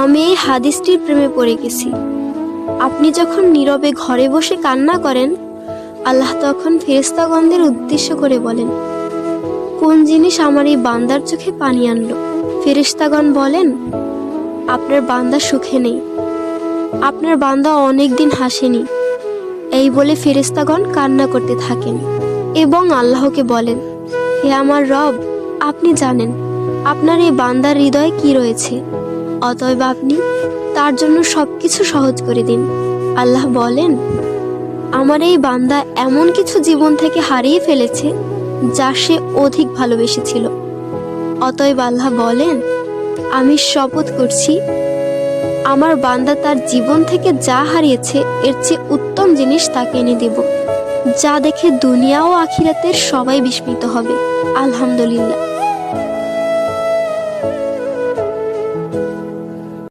আমি এই হাদিসটির প্রেমে পড়ে গেছি। আপনি যখন নীরবে ঘরে বসে কান্না করেন, আল্লাহ তখন ফেরেশতাগণদের উদ্দেশ্য করে বলেন, কোন জিনিস আমার এই বান্দার চোখে পানি আনলো? ফেরেশতাগণ বলেন, আপনার বান্দা সুখে নেই, আপনার বান্দা অনেকদিন হাসেনি। এই বলে ফেরেশতাগণ কান্না করতে থাকেন এবং আল্লাহকে বলেন, হে আমার রব, আপনি জানেন আপনার এই বান্দার হৃদয়ে কি রয়েছে, অতএব আপনি তার জন্য সবকিছু সহজ করে দিন। আল্লাহ বলেন, আমার এই বান্দা এমন কিছু জীবন থেকে হারিয়ে ফেলেছে যা সে অধিক ভালোবেসেছিল। অতএব আল্লাহ বলেন, আমি শপথ করছি, আমার বান্দা তার জীবন থেকে যা হারিয়েছে এর চেয়ে উত্তম জিনিস তাকে এনে দেব, যা দেখে দুনিয়া ও আখিরাতের সবাই বিস্মিত হবে। আলহামদুলিল্লাহ।